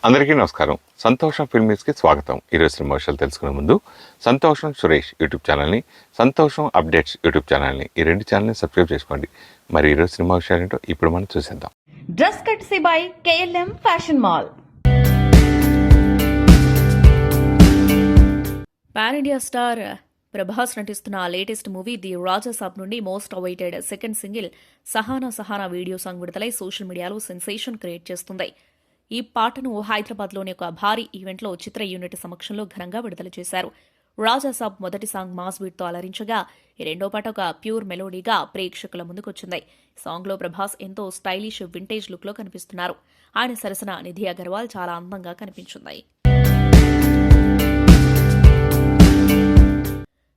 అందరికీ నమస్కారం. సంతోషం ఫిల్మీస్ కి స్వాగతం. ఈరోజు సినిమా విషయాలు తెలుసుకునే ముందు సంతోషం సురేష్ యూట్యూబ్ ఛానల్ని, సంతోషం అప్డేట్స్ యూట్యూబ్ ఛానల్ని, ఈ రెండు ఛానల్ని సబ్స్క్రైబ్ చేసుకోండి. మరి ఈరోజు సినిమా విషయాలు ఏంటో ఇప్పుడు మనం చూసేద్దాం. Dress కట్సీ by KLM fashion mall. Pan India star Prabhas నటిస్తున్న లేటెస్ట్ మూవీ ది రాజాసాబ్ నుండి most awaited second single Sahana video song విడుదలై సోషల్ మీడియాలో సెన్సేషన్ క్రియేట్ చేస్తుంది. ఈ పాటను హైదరాబాద్లోని ఒక భారీ ఈవెంట్లో చిత్ర యూనిట్ సమక్షంలో ఘనంగా విడుదల చేశారు. రాజాసాబ్ మొదటి సాంగ్ మాస్ బీట్తో అలరించగా, ఈ రెండో పాట ఒక ప్యూర్ మెలోడీగా ప్రేక్షకుల ముందుకొచ్చింది. సాంగ్లో ప్రభాస్ ఎంతో స్టైలిష్ వింటేజ్ లుక్లో కనిపిస్తున్నారు. ఆయన సరసన నిధి అగర్వాల్ చాలా అందంగా కనిపించింది.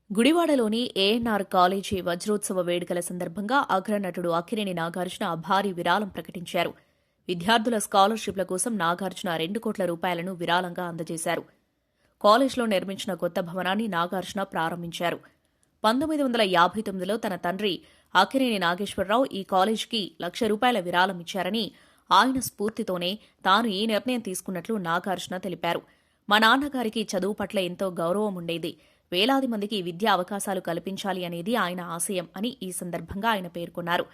గుడివాడలోని ANR కాలేజీ వజ్రోత్సవ వేడుకల సందర్భంగా అగ్రనటుడు అక్కినేని నాగార్జున భారీ విరాళం ప్రకటించారు. విద్యార్థుల స్కాలర్షిప్ల కోసం నాగార్జున 2 కోట్ల రూపాయలను విరాళంగా అందజేశారు. కాలేజ్లో నిర్మించిన కొత్త భవనాన్ని నాగార్జున ప్రారంభించారు. 1959లో తన తండ్రి అక్కినేని నాగేశ్వరరావు ఈ కాలేజీకి ₹1,00,000 విరాళం ఇచ్చారని, ఆయన స్ఫూర్తితోనే తాను ఈ నిర్ణయం తీసుకున్నట్లు నాగార్జున తెలిపారు. మా నాన్నగారికి చదువు పట్ల ఎంతో గౌరవం ఉండేది. వేలాది మందికి విద్యా అవకాశాలు కల్పించాలి అనేది ఆయన ఆశయం అని ఈ సందర్భంగా ఆయన పేర్కొన్నారు.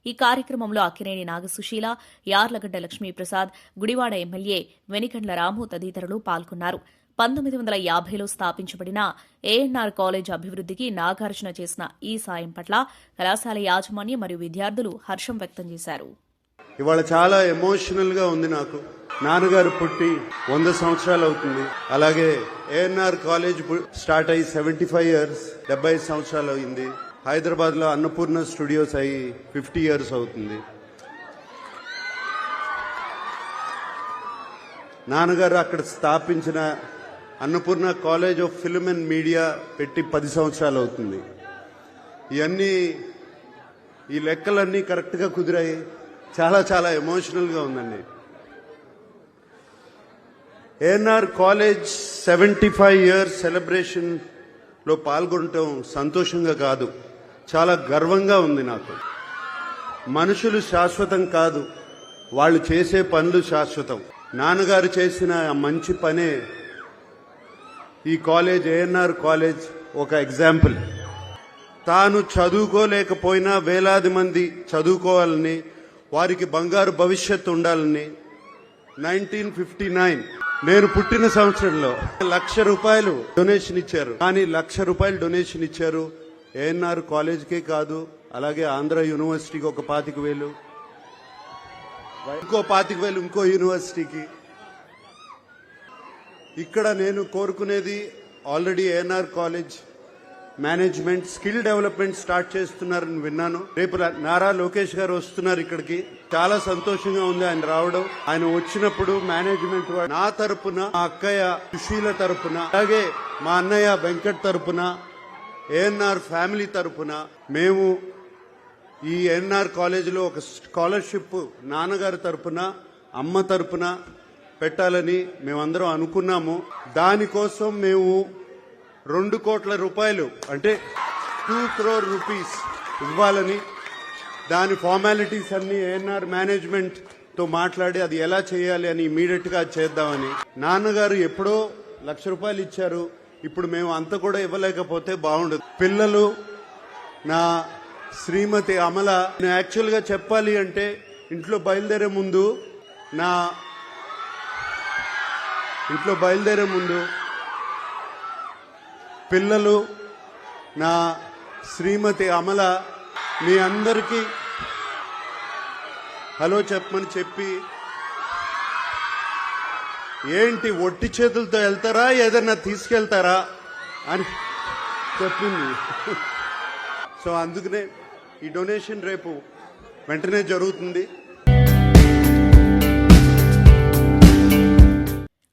ఈ కార్యక్రమంలో అక్కినేని నాగసుశీల, యార్లగడ్డ లక్ష్మీప్రసాద్, గుడివాడ ఎమ్మెల్యే వెనికండ్ల రాము తదితరులు పాల్గొన్నారు. 1950లో స్థాపించబడిన ANR కాలేజ్ అభివృద్ధికి నాగార్జున చేసిన ఈ సాయం పట్ల కళాశాల యాజమాన్యం మరియు విద్యార్థులు హర్షం వ్యక్తం చేశారు. ఇవాళ చాలా ఎమోషనల్ గా ఉంది నాకు. నాన్నగారు పుట్టి 100 సంవత్సరాలు అవుతుంది. అలాగే ANR కాలేజ్ స్టార్ట్ అయ్యి 75 ఇయర్స్, 75 సంవత్సరాలు అయింది. హైదరాబాద్ లో అన్నపూర్ణ స్టూడియోస్ అయ్యి 50 ఇయర్స్ అవుతుంది. నాన్నగారు అక్కడ స్థాపించిన Annapurna college of film and media పెట్టి 10 సంవత్సరాలు అవుతుంది. ఈ లెక్కలన్నీ కరెక్ట్ గా కుదిరాయి. చాలా చాలా ఎమోషనల్ గా ఉందండి. ANR కాలేజ్ 75 ఇయర్స్ సెలబ్రేషన్ లో పాల్గొనటం సంతోషంగా కాదు, చాలా గర్వంగా ఉంది నాకు. మనుషులు శాశ్వతం కాదు, వాళ్ళు చేసే పనులు శాశ్వతం. నాన్నగారు చేసిన మంచి పనే ఈ కాలేజ్, ANR కాలేజ్ ఒక ఎగ్జాంపుల్. తాను చదువుకోలేకపోయినా వేలాది మంది చదువుకోవాలని, వారికి బంగారు భవిష్యత్తు ఉండాలని 1959 నేను పుట్టిన సంవత్సరంలో ₹1,00,000 డొనేషన్ ఇచ్చారు. కానీ ₹1,00,000 డొనేషన్ ఇచ్చారు ANR కాలేజ్కే కాదు, అలాగే ఆంధ్ర యూనివర్సిటీకి ఒక 25,000, ఇంకో 25,000 ఇంకో యూనివర్సిటీకి. ఇక్కడ నేను కోరుకునేది, already ANR college management skill development start చేస్తున్నారని విన్నాను. రేపు నారా లోకేష్ గారు వస్తున్నారు ఇక్కడికి. చాలా సంతోషంగా ఉంది ఆయన రావడం. ఆయన వచ్చినప్పుడు మేనేజ్మెంట్ నా తరపున, మా అక్కయ్య సుశీల తరపున, అలాగే మా అన్నయ్య వెంకట్ తరపున, ANR ఫ్యామిలీ తరపున మేము ఈ ANR కాలేజీలో ఒక స్కాలర్షిప్ నాన్నగారి తరపున, అమ్మ తరపున పెట్టాలని మేమందరం అనుకున్నాము. దానికోసం మేము 2 కోట్ల రూపాయలు, అంటే 2 crore రూపీస్ ఇవ్వాలని, దాని ఫార్మాలిటీస్ అన్ని ANR మేనేజ్మెంట్ తో మాట్లాడి అది ఎలా చేయాలి అని ఇమీడియట్ గా చేద్దామని. నాన్నగారు ఎప్పుడో ₹1,00,000 ఇచ్చారు. ఇప్పుడు మేము అంత కూడా ఇవ్వలేకపోతే బాగుండదు. పిల్లలు, నా శ్రీమతి అమల, నేను యాక్చువల్ గా చెప్పాలి అంటే ఇంట్లో బయలుదేరే ముందు పిల్లలు, నా శ్రీమతి అమల మీ అందరికీ హలో చెప్పమని చెప్పి, ఏంటి ఒట్టి చేతులతో వెళ్తారా, ఏదన్నా తీసుకెళ్తారా అని చెప్పింది. సో అందుకనే ఈ డొనేషన్ రేపు వెంటనే జరుగుతుంది.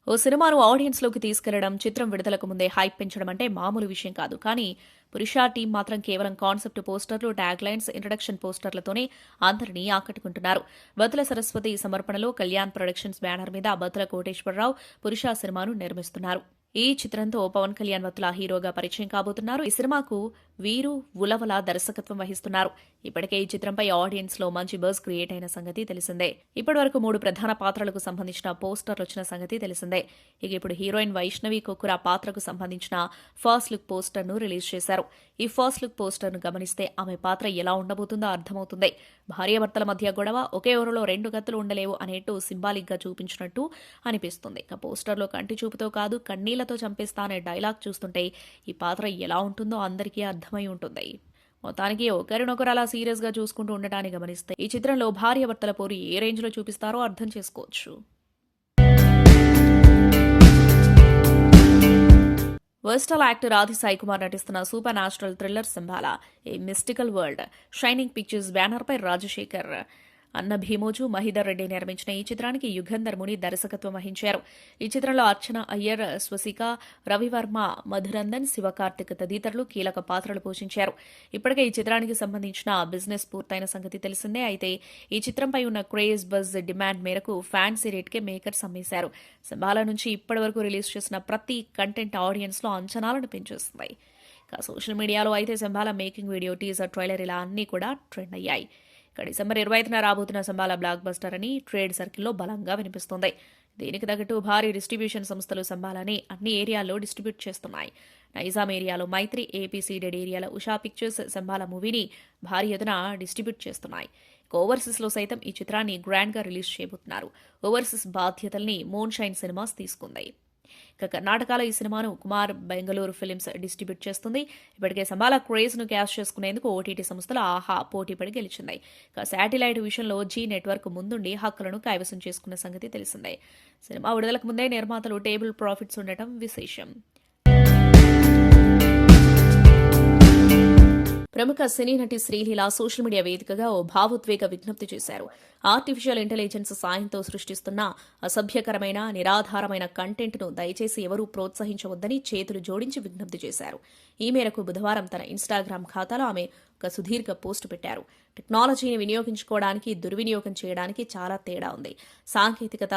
ఓ సినిమాను ఆడియన్స్లోకి తీసుకెళ్లడం, చిత్రం విడుదలకు ముందే హైప్ పెంచడం అంటే మామూలు విషయం కాదు. కానీ పురుష టీం మాత్రం కేవలం కాన్సెప్ట్ పోస్టర్లు, ట్యాగ్ లైన్స్, ఇంట్రడక్షన్ పోస్టర్లతోనే అందరినీ ఆకట్టుకుంటున్నారు. బత్తుల సరస్వతి సమర్పణలో కళ్యాణ్ ప్రొడక్షన్స్ బ్యానర్ మీద బత్తుల కోటేశ్వరరావు పురుష సినిమాను నిర్మిస్తున్నారు. ఈ చిత్రంతో పవన్ కళ్యాణ్ వత్తుల హీరోగా పరిచయం కాబోతున్నారు. ఈ సినిమాకు వీరు ఉలవల దర్శకత్వం వహిస్తున్నారు. ఇప్పటికే ఈ చిత్రంపై ఆడియన్స్ లో మంచి బజ్ క్రియేట్ అయిన సంగతి తెలిసిందే. ఇప్పటివరకు 3 ప్రధాన పాత్రలకు సంబంధించిన పోస్టర్లు వచ్చిన సంగతి తెలిసిందే. ఇక ఇప్పుడు హీరోయిన్ వైష్ణవి కొక్కుర పాత్రకు సంబంధించిన ఫస్ట్ లుక్ పోస్టర్ ను రిలీజ్ చేశారు. ఈ ఫస్ట్ లుక్ పోస్టర్ ను గమనిస్తే ఆమె పాత్ర ఎలా ఉండబోతుందో అర్థమవుతుంది. భార్యాభర్తల మధ్య గొడవ, ఒకే ఊరిలో 2 గతులు ఉండలేవు అనేట్టు సింబాలిక్ గా చూపించినట్టు అనిపిస్తుంది. ఇక పోస్టర్లో కంటి చూపుతో కాదు కన్నీళ్లతో చంపేస్తా అనే డైలాగ్ చూస్తుంటే ఈ పాత్ర ఎలా ఉంటుందో అందరికీ అర్థమై ఉంటుంది. మొత్తానికి ఒకరినొకరు అలా సీరియస్ గా చూసుకుంటూ ఉండటాన్ని గమనిస్తే ఈ చిత్రంలో భార్యాభర్తల పోరు ఏ రేంజ్ లో చూపిస్తారో అర్థం చేసుకోవచ్చు. వర్స్టల్ యాక్టర్ ఆది సాయి కుమార్ నటిస్తున్న supernatural thriller Shambhala a mystical world shining pictures బ్యానర్పై రాజశేఖర్ అన్న భీమోజు మహిదర్ రెడ్డి నిర్మించిన ఈ చిత్రానికి యుగంధర్ ముని దర్శకత్వం వహించారు. ఈ చిత్రంలో అర్చన అయ్యర్, స్వసిక, రవివర్మ, మధురందన్, శివకార్తిక్ తదితరులు కీలక పాత్రలు పోషించారు. ఇప్పటికే ఈ చిత్రానికి సంబంధించిన బిజినెస్ పూర్తయిన సంగతి తెలిసిందే. అయితే ఈ చిత్రంపై ఉన్న క్రేజ్ బజ్ డిమాండ్ మేరకు ఫ్యాన్సీ రేట్కే మేకర్స్ అమ్మేశారు. సింబాలా నుంచి ఇప్పటివరకు రిలీజ్ చేసిన ప్రతి కంటెంట్ ఆడియన్స్ లో అంచనాలను పెంచేస్తుంది. ఇక సోషల్ మీడియాలో అయితే సింబాలా మేకింగ్ వీడియో, టీజర్, ట్రైలర్ ఇలా అన్నీ కూడా ట్రెండ్ అయ్యాయి. ఇక డిసెంబర్ 25న రాబోతున్న సింబాలా బ్లాక్ బస్టర్ అని ట్రేడ్ సర్కిల్లో బలంగా వినిపిస్తోంది. దీనికి తగ్గట్టు భారీ డిస్ట్రిబ్యూషన్ సంస్థలు సింబాలాని అన్ని ఏరియాల్లో డిస్ట్రిబ్యూట్ చేస్తున్నాయి. నైజాం ఏరియాలో మైత్రి, ఏపీ సీడెడ్ ఏరియాలో ఉషా పిక్చర్స్ సింబాలా మూవీని భారీ ఎత్తున డిస్ట్రిబ్యూట్ చేస్తున్నాయి. ఇక ఓవర్సీస్లో సైతం ఈ చిత్రాన్ని గ్రాండ్గా రిలీజ్ చేయబోతున్నారు. ఓవర్సీస్ బాధ్యతల్ని మూన్ షైన్ సినిమాస్ తీసుకుంది. ఇక కర్ణాటకలో ఈ సినిమాను కుమార్ బెంగళూరు ఫిలిమ్స్ డిస్ట్రిబ్యూట్ చేస్తుంది. ఇప్పటికే సింబాలా క్రేజ్ ను క్యాష్ చేసుకునేందుకు ఓటీటీ సంస్థలు ఆహా పోటీపడి గెలిచింది. ఇక శాటిలైట్ విషయంలో జీ నెట్వర్క్ ముందుండి హక్కులను కైవసం చేసుకున్న సంగతి తెలిసిందే. సినిమా విడుదలకు ముందే నిర్మాతలు టేబుల్ ప్రాఫిట్స్ ఉండటం విశేషం. ప్రముఖ సినీ నటి శ్రీలీల సోషల్ మీడియా వేదికగా ఓ భావోద్వేగ విజ్ఞప్తి చేశారు. ఆర్టిఫిషియల్ ఇంటెలిజెన్స్ సాయంతో సృష్టిస్తున్న అసభ్యకరమైన, నిరాధారమైన కంటెంట్ను దయచేసి ఎవరూ ప్రోత్సహించవద్దని చేతులు జోడించి విజ్ఞప్తి చేశారు. ఈ మేరకు బుధవారం తన ఇన్స్టాగ్రామ్ ఖాతాలో ఆమె ఒక సుదీర్ఘ పోస్టు పెట్టారు. టెక్నాలజీని వినియోగించుకోవడానికి, దుర్వినియోగం చేయడానికి చాలా తేడా ఉంది. సాంకేతికత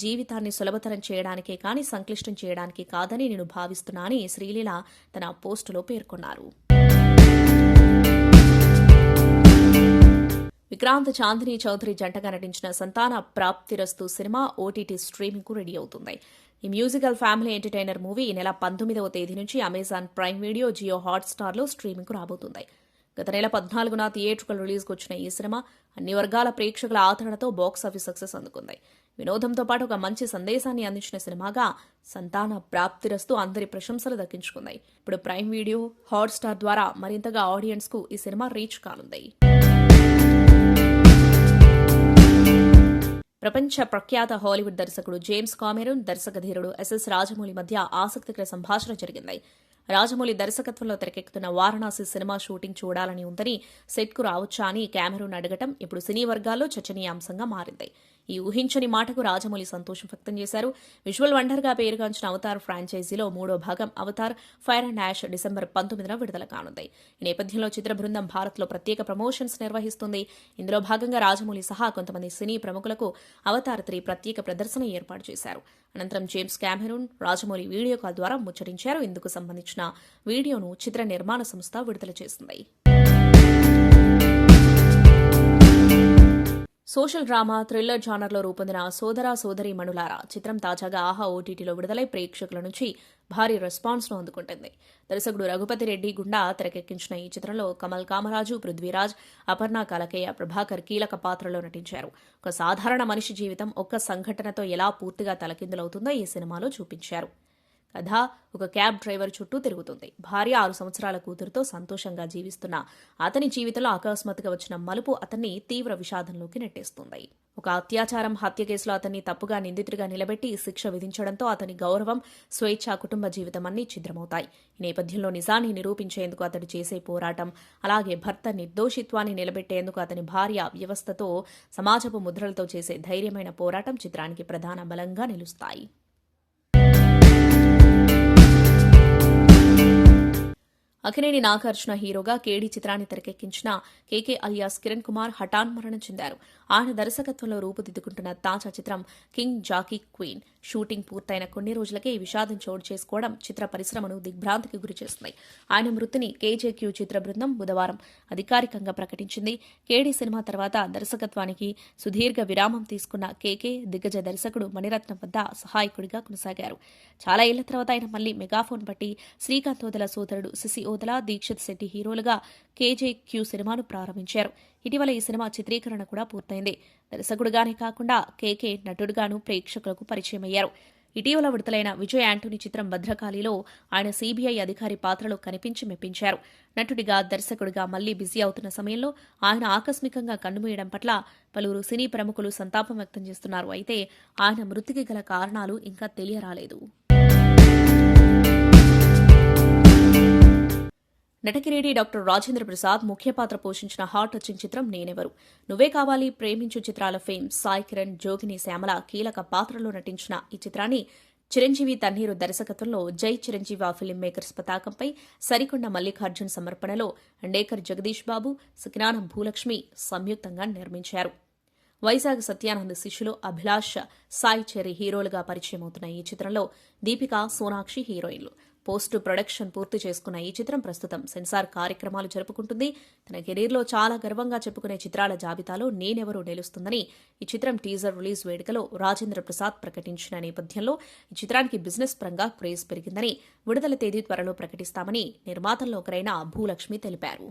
జీవితాన్ని సులభతరం చేయడానికే కానీ సంక్లిష్టం చేయడానికి కాదని నేను భావిస్తున్నానని శ్రీలీల తన పోస్టులో పేర్కొన్నారు. విక్రాంత్, చాందిని చౌదరి జంటగా నటించిన సంతాన ప్రాప్తిరస్తు సినిమా ఓటీటీ స్ట్రీమింగ్ కు రెడీ అవుతుంది. ఈ మ్యూజికల్ ఫ్యామిలీ ఎంటర్టైనర్ మూవీ ఈ నెల 19వ తేదీ నుంచి Amazon Prime Video, Jio Hotstar లో స్ట్రీమింగ్ కు రాబోతుంది. గత నెల 14న థియేట్రికల్ రిలీజ్కు వచ్చిన ఈ సినిమా అన్ని వర్గాల ప్రేక్షకుల ఆదరణతో బాక్సాఫీస్ సక్సెస్ అందుకుంది. వినోదంతో పాటు ఒక మంచి సందేశాన్ని అందించిన సినిమాగా సంతాన ప్రాప్తిరస్తు అందరి ప్రశంసలు దక్కించుకుంది. ఇప్పుడు ప్రైమ్ వీడియో, హాట్స్టార్ ద్వారా మరింతగా ఆడియన్స్ కు ఈ సినిమా రీచ్ కానుంది. ప్రపంచ ప్రఖ్యాత హాలీవుడ్ దర్శకుడు జేమ్స్ కామెరూన్, దర్శకధీరుడు ఎస్ఎస్ రాజమౌళి మధ్య ఆసక్తికర సంభాషణ జరిగింది. రాజమౌళి దర్శకత్వంలో తెరకెక్కుతున్న వారణాసి సినిమా షూటింగ్ చూడాలని ఉందని సెట్కు రావచ్చా అని కామెరూన్ అడగటం ఇప్పుడు సినీ వర్గాల్లో చర్చనీయాంశంగా మారింది. ఈ ఊహించని మాటకు రాజమౌళి సంతోషం వ్యక్తం చేశారు. విజువల్ వండర్గా పేరుగాంచిన అవతార్ ఫ్రాంచైజీలో 3వ భాగం Avatar fire and ash December 19న విడుదల కానుంది. ఈ నేపథ్యంలో చిత్ర బృందం భారత్లో ప్రత్యేక ప్రమోషన్స్ నిర్వహిస్తుంది. ఇందులో భాగంగా రాజమౌళి సహా కొంతమంది సినీ ప్రముఖులకు అవతార్ 3 ప్రత్యేక ప్రదర్శన ఏర్పాటు చేశారు. అనంతరం James Cameron Rajamouli video call ద్వారా ముచ్చటించారు. ఇందుకు సంబంధించిన వీడియోను చిత్ర నిర్మాణ సంస్థ విడుదల చేసింది. సోషల్ డ్రామా, థ్రిల్లర్ జానర్లో రూపొందిన సోదరా సోదరీ మణులారా చిత్రం తాజాగా ఆహా ఓటీటీలో విడుదలై ప్రేక్షకుల నుంచి భారీ రెస్పాన్స్ను అందుకుంటుంది. దర్శకుడు రఘుపతి రెడ్డి గుండా తెరకెక్కించిన ఈ చిత్రంలో కమల్ కామరాజు, పృథ్వీరాజ్, అపర్ణ కలకేయ, ప్రభాకర్ కీలక పాత్రలో నటించారు. ఒక సాధారణ మనిషి జీవితం ఒక్క సంఘటనతో ఎలా పూర్తిగా తలకిందులవుతుందో ఈ సినిమాలో చూపించారు. కథ ఒక క్యాబ్ డ్రైవర్ చుట్టూ తిరుగుతుంది. భార్య 6 సంవత్సరాల కూతురుతో సంతోషంగా జీవిస్తున్న అతని జీవితంలో అకస్మాత్తుగా వచ్చిన మలుపు అతన్ని తీవ్ర విషాదంలోకి నెట్టేస్తుంది. ఒక అత్యాచారం, హత్య కేసులో అతన్ని తప్పుగా నిందితుడిగా నిలబెట్టి శిక్ష విధించడంతో అతని గౌరవం, స్వేచ్ఛ, కుటుంబ జీవితం అన్నీ ఛిద్రమవుతాయి. ఈ నేపథ్యంలో నిజాన్ని నిరూపించేందుకు అతడు చేసే పోరాటం, అలాగే భర్త నిర్దోషిత్వాన్ని నిలబెట్టేందుకు అతని భార్య వ్యవస్థతో, సమాజపు ముద్రలతో చేసే ధైర్యమైన పోరాటం చిత్రానికి ప్రధాన బలంగా నిలుస్తాయి. అక్కినేని నాగార్జున హీరోగా కేడీ చిత్రాన్ని తెరకెక్కించిన కేకే అలియాస్ కిరణ్ కుమార్ హఠాన్మరణం చెందారు. ఆయన దర్శకత్వంలో రూపుదిద్దుకుంటున్న తాజా చిత్రం కింగ్ జాకీ క్వీన్ షూటింగ్ పూర్తయిన కొన్ని రోజులకే ఈ విషాదం చోటు చేసుకోవడం చిత్ర పరిశ్రమను దిగ్భ్రాంతికి గురిచేస్తుంది. ఆయన మృతిని కేజేక్యూ చిత్ర బృందం బుధవారం అధికారికంగా ప్రకటించింది. కేడీ సినిమా తర్వాత దర్శకత్వానికి సుదీర్ఘ విరామం తీసుకున్న కేకే దిగ్గజ దర్శకుడు మణిరత్నం వద్ద సహాయకుడిగా కొనసాగారు. చాలా ఏళ్ల తర్వాత ఆయన మళ్లీ మెగాఫోన్ పట్టి శ్రీకాంత్ ఓదెల సోదరుడు శశి ఓదెల, దీక్షిత్ శెట్టి హీరోలుగా కేజేక్యూ సినిమాను ప్రారంభించారు. ఇటీవల ఈ సినిమా చిత్రీకరణ కూడా పూర్తయింది. దర్శకుడిగానే కాకుండా కేకే నటుడుగాను ప్రేక్షకులకు పరిచయమయ్యారు. ఇటీవల విడుదలైన విజయ్ యాంటోనీ చిత్రం భద్రకాళిలో ఆయన సీబీఐ అధికారి పాత్రలో కనిపించి మెప్పించారు. నటుడిగా దర్శకుడిగా మళ్లీ బిజీ అవుతున్న సమయంలో ఆయన ఆకస్మికంగా కన్నుమూయడం పట్ల పలువురు సినీ ప్రముఖులు సంతాపం వ్యక్తం చేస్తున్నారు. అయితే ఆయన మృతికి గల కారణాలు ఇంకా తెలియరాలేదు. నటకిరీటి డాక్టర్ రాజేంద్ర ప్రసాద్ ముఖ్య పాత్ర పోషించిన హార్ట్ టచింగ్ చిత్రం నేనెవరు. నువ్వే కావాలి, ప్రేమించు చిత్రాల ఫేమ్ సాయి కిరణ్, జోగిని శ్యామల కీలక పాత్రలో నటించిన ఈ చిత్రాన్ని చిరంజీవి తన్నీరు దర్శకత్వంలో జై చిరంజీవి ఫిల్మ్ మేకర్స్ పతాకంపై సరికొండ మల్లికార్జున్ సమర్పణలో అండేకర్ జగదీష్ బాబు, సుకినానం భూలక్ష్మి సంయుక్తంగా నిర్మించారు. వైజాగ్ సత్యానంద్ శిష్యులు అభిలాష్, సాయి చెర్రీ హీరోలుగా పరిచయమవుతున్న ఈ చిత్రంలో దీపిక, సోనాక్షి హీరోయిన్లు. పోస్ట్ ప్రొడక్షన్ పూర్తి చేసుకున్న ఈ చిత్రం ప్రస్తుతం సెన్సార్ కార్యక్రమాలు జరుపుకుంటుంది. తన కెరీర్లో చాలా గర్వంగా చెప్పుకునే చిత్రాల జాబితాలో నేనెవరూ నిలుస్తుందని ఈ చిత్రం టీజర్ రిలీజ్ వేడుకలో రాజేంద్ర ప్రసాద్ ప్రకటించిన నేపథ్యంలో ఈ చిత్రానికి బిజినెస్ పరంగా క్రేజ్ పెరిగిందని, విడుదల తేదీ త్వరలో ప్రకటిస్తామని నిర్మాతల్లో ఒకరైన భూలక్ష్మి తెలిపారు.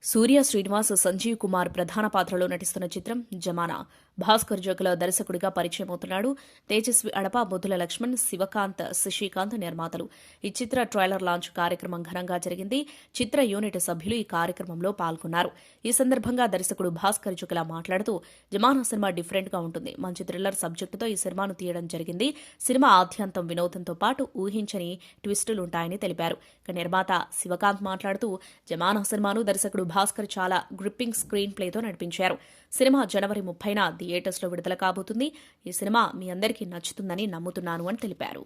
సూర్య శ్రీనివాస్, సంజీవ్ కుమార్ ప్రధాన పాత్రలో నటిస్తున్న చిత్రం జమానా. భాస్కర్ జోగుల దర్శకుడిగా పరిచయమవుతున్నాడు. తేజస్వి అడప, బొద్దుల లక్ష్మణ్, శివకాంత్, శశికాంత్ నిర్మాతలు. ఈ చిత్ర ట్రైలర్ లాంచ్ కార్యక్రమం ఘనంగా జరిగింది. చిత్ర యూనిట్ సభ్యులు ఈ కార్యక్రమంలో పాల్గొన్నారు. ఈ సందర్భంగా దర్శకుడు భాస్కర్ జోగుల మాట్లాడుతూ జమానా సినిమా డిఫరెంట్ గా ఉంటుంది. మంచి థ్రిల్లర్ సబ్జెక్టుతో ఈ సినిమాను తీయడం జరిగింది. సినిమా ఆద్యంతం వినోదంతో పాటు ఊహించని ట్విస్టులుంటాయని తెలిపారు. ఇక నిర్మాత శివకాంత్ మాట్లాడుతూ జమానా సినిమాను దర్శకుడు భాస్కర్ చాలా గ్రిప్పింగ్ స్క్రీన్ ప్లేతో నడిపించారు. సినిమా జనవరి 30న థియేటర్స్లో విడుదల కాబోతుంది. ఈ సినిమా మీ అందరికీ నచ్చుతుందని నమ్ముతున్నాను అని తెలిపారు.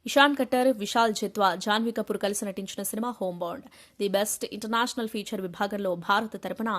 ఇషాన్ కట్టర్, విశాల్ జెత్వా, జాన్వీ కపూర్ కలిసి నటించిన cinema home bound. The best international feature విభాగంలో భారత్ తరపున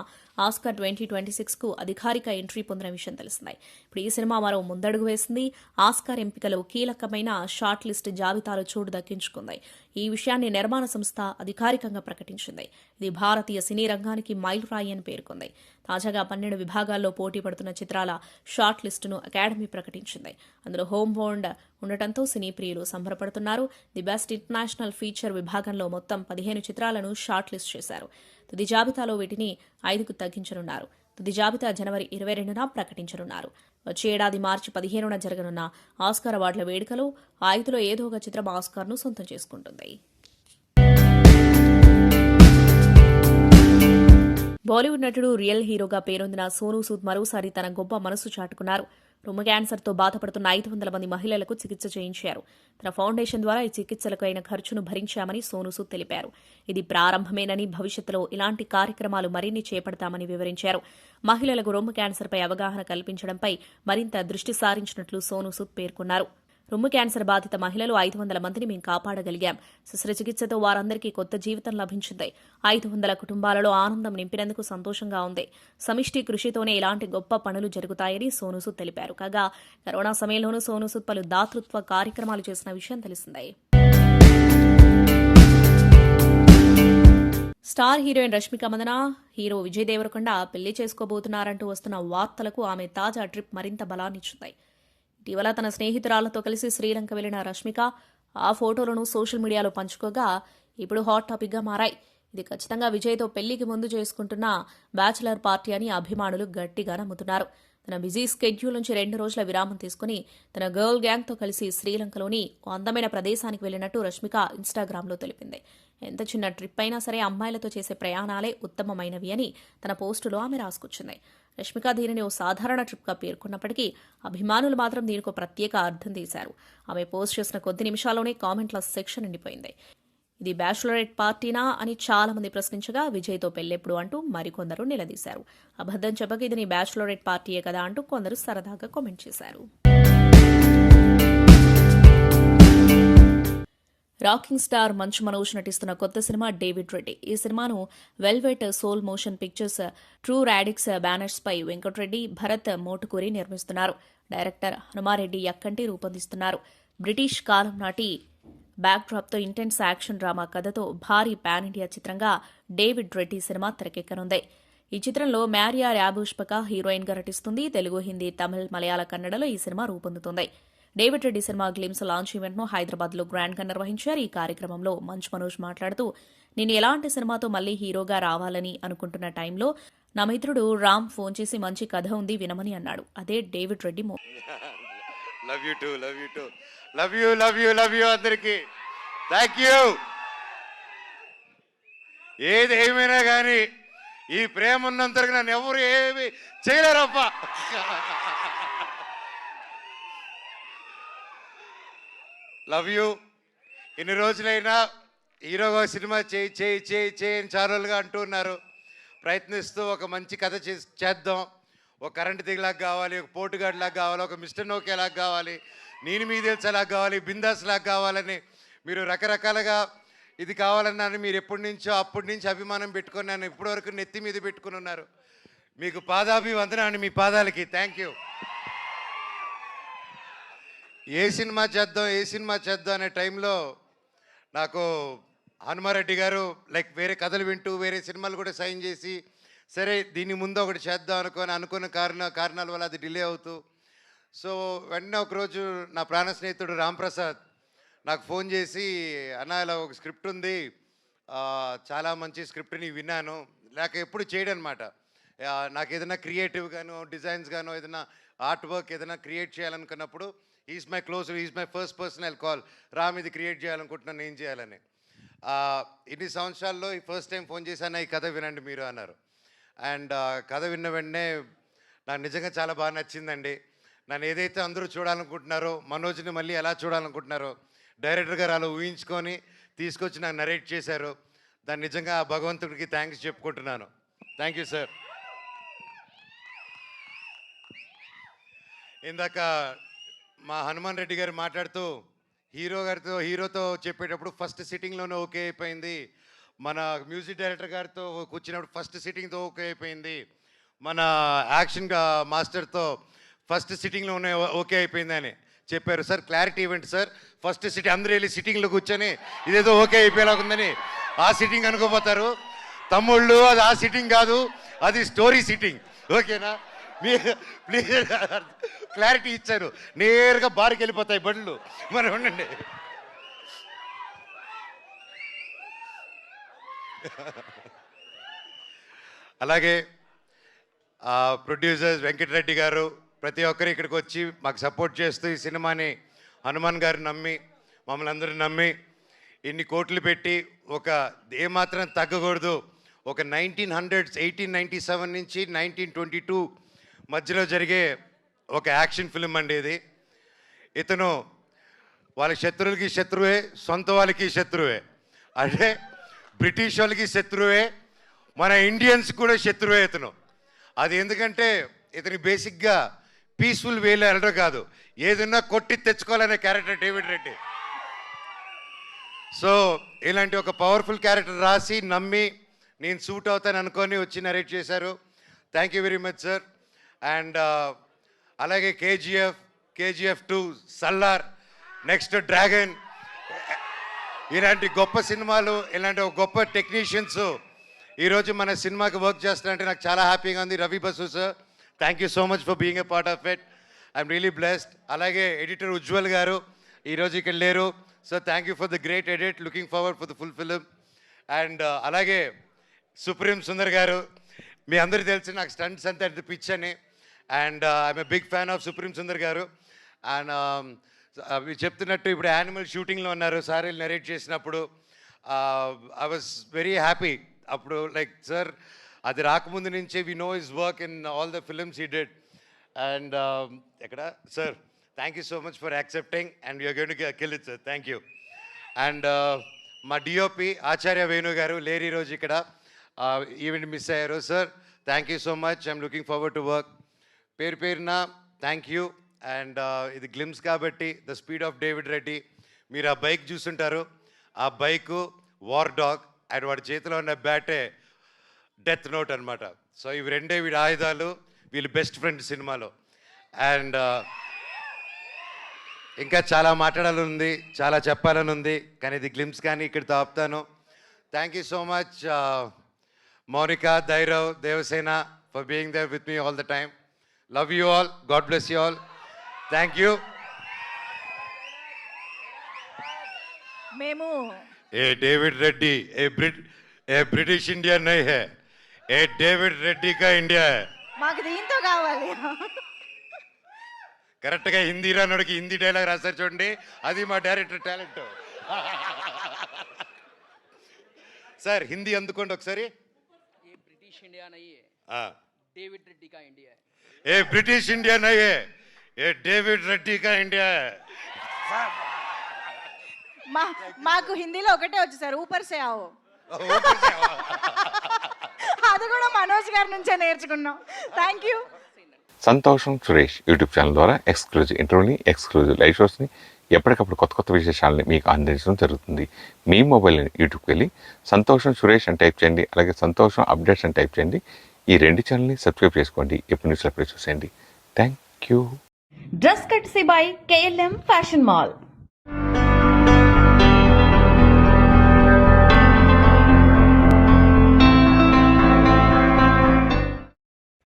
ఆస్కార్ 2026కు అధికారిక ఎంట్రీ పొందిన విషయం తెలిసిందే. ఇప్పుడు ఈ సినిమా మరో ముందడుగు వేసింది. ఆస్కార్ ఎంపికలో కీలకమైన షార్ట్ లిస్ట్ జాబితాలో చోటు దక్కించుకుంది. ఈ విషయాన్ని నిర్మాణ సంస్థ అధికారికంగా ప్రకటించింది. ఇది భారతీయ సినీ రంగానికి మైలురాయి అని పేర్కొంది. తాజాగా 12 విభాగాల్లో పోటీ పడుతున్న చిత్రాల షార్ట్ లిస్టును అకాడమీ ప్రకటించింది. అందులో హోమ్ బౌండ్ ఉండటంతో సినీ ప్రియులు సంబరపడుతున్నారు. ది బెస్ట్ ఇంటర్నేషనల్ ఫీచర్ విభాగంలో మొత్తం 15 చిత్రాలను షార్ట్ లిస్ట్ చేశారు. తుది జాబితాలో వీటిని 5కు తగ్గించనున్నారు. తుది జాబితా జనవరి 22న ప్రకటించనున్నారు. వచ్చే ఏడాది మార్చి 15న జరగనున్న ఆస్కార్ అవార్డుల వేడుకలో 5లో ఏదో ఒక చిత్రం ఆస్కార్ను సొంతం చేసుకుంటుంది. బాలీవుడ్ నటుడు, రియల్ హీరోగా పేరొందిన సోనూ సూద్ మరోసారి తన గొప్ప మనసు చాటుకున్నారు. రొమ్ము క్యాన్సర్తో బాధపడుతున్న 500 మంది మహిళలకు చికిత్స చేయించారు. తన ఫౌండేషన్ ద్వారా ఈ చికిత్సలకు అయిన ఖర్చును భరించామని సోనూ సూద్ తెలిపారు. ఇది ప్రారంభమేనని, భవిష్యత్తులో ఇలాంటి కార్యక్రమాలు మరిన్ని చేపడతామని వివరించారు. మహిళలకు రొమ్ము క్యాన్సర్పై అవగాహన కల్పించడంపై మరింత దృష్టి సారించినట్లు సోనూ సూద్ పేర్కొన్నారు. రొమ్ము క్యాన్సర్ బాధిత మహిళలు 500 మందిని మేం కాపాడగలిగాం. శస్త్రచికిత్సతో వారందరికీ కొత్త జీవితం లభించింది. 500 కుటుంబాలలో ఆనందం నింపినందుకు సంతోషంగా ఉంది. సమిష్టి కృషితోనే ఇలాంటి గొప్ప పనులు జరుగుతాయని సోనూ సూద్ తెలిపారు. కాగా కరోనా సమయంలోనూ సోనూ సూద్ పలు దాతృత్వ కార్యక్రమాలు చేసిన విషయం తెలిసిందే. Star heroine Rashmika Mandanna, hero Vijay Deverakonda పెళ్లి చేసుకోబోతున్నారంటూ వస్తున్న వార్తలకు ఆమె తాజా ట్రిప్ మరింత బలాన్నిచ్చింది. ఇటీవల తన స్నేహితురాలతో కలిసి శ్రీలంక వెళ్లిన రష్మిక ఆ ఫోటోలను సోషల్ మీడియాలో పంచుకోగా ఇప్పుడు హాట్ టాపిక్గా మారాయి. ఇది ఖచ్చితంగా విజయ్తో పెళ్లికి ముందు చేసుకుంటున్న బ్యాచిలర్ పార్టీ అని అభిమానులు గట్టిగా నమ్ముతున్నారు. తన బిజీ స్కెడ్యూల్ నుంచి 2 రోజుల విరామం తీసుకుని తన గర్ల్ గ్యాంగ్తో కలిసి శ్రీలంకలోని ఓ అందమైన ప్రదేశానికి వెళ్లినట్టు రష్మిక ఇన్స్టాగ్రామ్లో తెలిపింది. ఎంత చిన్న ట్రిప్ అయినా సరే అమ్మాయిలతో చేసే ప్రయాణాలే ఉత్తమమైనవి అని తన పోస్టులో ఆమె రాసుకొచ్చింది. రష్మిక దీనిని ఓ సాధారణ ట్రిప్గా పేర్కొన్నప్పటికీ అభిమానులు మాత్రం దీనికి ప్రత్యేక అర్థం తీశారు. ఆమె పోస్ట్ చేసిన కొద్ది నిమిషాల్లోనే కామెంట్ల సెక్షన్ నిండిపోయింది. ఇది బ్యాచులరేట్ పార్టీనా అని చాలా మంది ప్రశ్నించగా విజయ్తో పెళ్లెప్పుడు అంటూ మరికొందరు నిలదీశారు. అబద్ధం చెప్పక ఇది నీ బ్యాచులరేట్ పార్టీయే కదా అంటూ కొందరు సరదాగా కామెంట్ చేశారు. రాకింగ్ స్టార్ మంచు మనోజ్ నటిస్తున్న కొత్త సినిమా డేవిడ్ రెడ్డి. ఈ సినిమాను velvet soul motion pictures, true radix banners పై వెంకట్రెడ్డి, భరత్ మోటుకూరి నిర్మిస్తున్నారు. డైరెక్టర్ హనుమారెడ్డి యక్కంటి రూపొందిస్తున్నారు. బ్రిటిష్ కాలం నాటి బ్యాక్డ్రాప్తో ఇంటెన్స్ యాక్షన్ డ్రామా కథతో భారీ పాన్ ఇండియా చిత్రంగా డేవిడ్ రెడ్డి సినిమా తెరకెక్కనుంది. ఈ చిత్రంలో మ్యారియా యాబుష్పక హీరోయిన్ గా నటిస్తుంది. తెలుగు, హిందీ, తమిళ్, మలయాళ, కన్నడలో ఈ సినిమా రూపొందుతుంది. David Reddy cinema glimpse launch event ను హైదరాబాద్ లో గ్రాండ్ గా నిర్వహించారు. ఈ కార్యక్రమంలో మంచు మనోజ్ మాట్లాడుతూ, నేను ఎలాంటి సినిమాతో మళ్లీ హీరోగా రావాలని అనుకుంటున్న టైంలో నా మిత్రుడు రామ్ ఫోన్ చేసి మంచి కథ ఉంది వినమని అన్నాడు. అదే David Reddy love you two love you two love you love you love you అందరికి థ్యాంక్ యూ. ఏది ఏమైనా కానీ ఈ ప్రేమ ఉన్నంతరకు నన్ను ఎవరు ఏమి చేయలేరప్ప. Love you. ఇన్ని రోజులైనా హీరోగా సినిమా చేయి చేయి చేయి చేయని ఛానల్గా అంటూ ఉన్నారు. ప్రయత్నిస్తూ ఒక మంచి కథ చేద్దాం. ఒక కరెంట్ దిగులాగా కావాలి, ఒక పోటుగాడిలాగా కావాలి, ఒక మిస్టర్ నోకేలాగా కావాలి, నేను మీ తెలిసేలాగా కావాలి, బిందాస్ లాగా కావాలని మీరు రకరకాలుగా ఇది కావాలన్నాను. మీరు ఎప్పటి నుంచో అప్పటి నుంచి అభిమానం పెట్టుకొని నన్ను ఇప్పటివరకు నెత్తి మీద పెట్టుకుని ఉన్నారు. మీకు పాదాభివందనాన్ని, మీ పాదాలకి థ్యాంక్ యూ. ఏ సినిమా చేద్దాం అనే టైంలో నాకు హనుమారెడ్డి గారు లైక్ వేరే కథలు వింటూ వేరే సినిమాలు కూడా సైన్ చేసి, సరే దీని ముందు ఒకటి చేద్దాం అనుకున్న కారణాల వల్ల అది డిలే అవుతూ, సో వెంటనే ఒకరోజు నా ప్రాణ స్నేహితుడు రాంప్రసాద్ నాకు ఫోన్ చేసి, అన్న ఇలా ఒక స్క్రిప్ట్ ఉంది, చాలా మంచి స్క్రిప్ట్ని విన్నాను, లేక ఎప్పుడు చేయడనమాట. నాకు ఏదైనా క్రియేటివ్ గాను డిజైన్స్ గాను ఏదైనా ఆర్ట్ వర్క్ ఏదైనా క్రియేట్ చేయాలనుకున్నప్పుడు is my close, is my first personal call, Ram ఇది క్రియేట్ చేయాలనుకుంటున్నాను, ఏం చేయాలని. ఇన్ని సంవత్సరాల్లో ఈ ఫస్ట్ టైం ఫోన్ చేశాను, ఈ కథ వినండి మీరు అన్నారు. అండ్ కథ విన్న వెంటనే నాకు నిజంగా చాలా బాగా నచ్చిందండి. నన్ను ఏదైతే అందరూ చూడాలనుకుంటున్నారో, మనోజ్ని మళ్ళీ ఎలా చూడాలనుకుంటున్నారో డైరెక్టర్ గారు అలా ఊహించుకొని తీసుకొచ్చి నాకు నరేట్ చేశారు. దాన్ని నిజంగా ఆ భగవంతుడికి థ్యాంక్స్ చెప్పుకుంటున్నాను. Thank you sir. ఇందాక మా హనుమాన్ రెడ్డి గారు మాట్లాడుతూ హీరోతో చెప్పేటప్పుడు ఫస్ట్ సిట్టింగ్లోనే ఓకే అయిపోయింది, మన మ్యూజిక్ డైరెక్టర్ గారితో కూర్చున్నప్పుడు ఫస్ట్ సిట్టింగ్తో ఓకే అయిపోయింది, మన యాక్షన్ మాస్టర్తో ఫస్ట్ సిట్టింగ్లోనే ఓకే అయిపోయింది అని చెప్పారు. సార్ క్లారిటీ ఇవ్వండి సార్, ఫస్ట్ సిట్టింగ్ అందరూ వెళ్ళి సిట్టింగ్లో కూర్చొని ఇదేదో ఓకే అయిపోయేలా ఉందని ఆ సిట్టింగ్ అనుకోపోతారు. తమ్ముళ్ళు అది ఆ సిట్టింగ్ కాదు, అది స్టోరీ సిట్టింగ్, ఓకేనా? ప్లీజ్ క్లారిటీ ఇచ్చారు. నేరుగా బార్కి వెళ్ళిపోతాయి బండ్లు, మరి ఉండండి. అలాగే ప్రొడ్యూసర్స్ వెంకటరెడ్డి గారు ప్రతి ఒక్కరు ఇక్కడికి వచ్చి మాకు సపోర్ట్ చేస్తూ ఈ సినిమాని హనుమాన్ గారు నమ్మి మమ్మల్ని అందరూ నమ్మి ఇన్ని కోట్లు పెట్టి ఒక ఏమాత్రం తగ్గకూడదు, ఒక 1897 నుంచి 1922 మధ్యలో జరిగే ఒక యాక్షన్ ఫిల్మ్ అండి ఇది. ఇతను వాళ్ళ శత్రువులకి శత్రువే, సొంత వాళ్ళకి శత్రువే, అంటే బ్రిటిష్ వాళ్ళకి శత్రువే, మన ఇండియన్స్ కూడా శత్రువే ఇతను. అది ఎందుకంటే ఇతని బేసిక్గా పీస్ఫుల్ వేలో వెళ్ళడం కాదు, ఏదన్నా కొట్టి తెచ్చుకోవాలనే క్యారెక్టర్ డేవిడ్ రెడ్డి. సో ఇలాంటి ఒక పవర్ఫుల్ క్యారెక్టర్ రాసి నమ్మి నేను సూట్ అవుతాను అనుకొని వచ్చి నరేట్ చేశారు. Thank you very much sir. And అలాగే కేజీఎఫ్ 2, సల్లార్, నెక్స్ట్ డ్రాగన్, ఇలాంటి గొప్ప సినిమాలు, ఇలాంటి ఒక గొప్ప టెక్నీషియన్స్ ఈరోజు మన సినిమాకి వర్క్ చేస్తారంటే నాకు చాలా హ్యాపీగా ఉంది. Ravi Basu sir, thank you so much for being a part of it, I'm really blessed. అలాగే ఎడిటర్ ఉజ్వల్ గారు ఈరోజు ఇక్కడ లేరు, so thank you for the great edit, looking forward for the full film. And అలాగే సుప్రీం సుందర్ గారు, మీ అందరికీ తెలిసి నాకు స్టంట్స్ అంతా పిచ్ అని, and I'm a big fan of Supreme Sundar garu. And మీరు చెప్తున్నట్టు ఇప్పుడు యానిమల్ షూటింగ్లో ఉన్నారు, సార్ నరేట్ చేసినప్పుడు ఐ వాజ్ వెరీ హ్యాపీ. అప్పుడు లైక్ సార్ అది రాకముందు నుంచే we know his work in all the films he did. And ఎక్కడ sir, thank you so much for accepting and you're going to kill it sir, thank you. And మా DOP Acharya Venu garu లేరు ఈరోజు ఇక్కడ, event miss అయ్యారు. Sir thank you so much, I'm looking forward to work. పేరున thank you. And ఇది glimpse కాబట్టి the speed of David Reddy, మీరు ఆ బైక్ చూస్తుంటారు, ఆ బైకు వార్ డాగ్ అండ్ వాడి చేతిలో ఉన్న బ్యాటే డెత్ నోట్ అనమాట. సో ఇవి రెండే వీడి ఆయుధాలు, వీళ్ళు బెస్ట్ ఫ్రెండ్ సినిమాలో. అండ్ ఇంకా చాలా మాట్లాడాలని ఉంది, చాలా చెప్పాలని ఉంది, కానీ ఇది గ్లిమ్స్ కానీ ఇక్కడితో ఆపుతాను. Thank you so much Mounika, Dhairav, Devasena for being there with me all the time. Love you all, God bless you all. Thank you. మేము ఏ డేవిడ్ రెడ్డి ఏ బ్రిటిష్ ఇండియా నై హై, ఏ డేవిడ్ రెడ్డి కా ఇండియా హై. మాకు దీంతో కావాలి. కరెక్ట్గా హిందీ రానోడికి హిందీ డైలాగ్ రాస్తారు చూడండి, అది మా డైరెక్టర్ టాలెంట్. సార్ హిందీ అందుకోండి ఒకసారి. ये ब्रिटिश इंडिया नहीं है, डेविड रेड्डी का इंडिया है. ఏ బ్రిటిష్ ఇండియా నై హై, ఏ డేవిడ్ రెడ్డి కా ఇండియా హై. మాకు హిందీలో ఒకటే వచ్చు సార్, ఊపర్ సే ఆవో. అది కూడా మనోజ్ గారి నుంచే నేర్చుకున్నాం. Thank you. సంతోషం సురేష్ యూట్యూబ్ ఛానల్ ద్వారా ఎక్స్క్లూజివ్ ఇంటర్వ్యూని, ఎక్స్క్లూజివ్ లైవ్ షోస్ని, ఎప్పటికప్పుడు కొత్త కొత్త విశేషాలని మీకు అందించడం జరుగుతుంది. మీ మొబైల్ని యూట్యూబ్కి వెళ్ళి సంతోషం సురేష్ అని టైప్ చేయండి, అలాగే సంతోషం అప్డేట్స్ అని టైప్ చేయండి. ఈ రెండు ఛానల్ని సబ్స్క్రైబ్ చేసుకోండి, ఎప్పుడు న్యూస్లో అప్డేట్ చూసేయండి. Thank you. Dress కట్సీ by KLM fashion mall.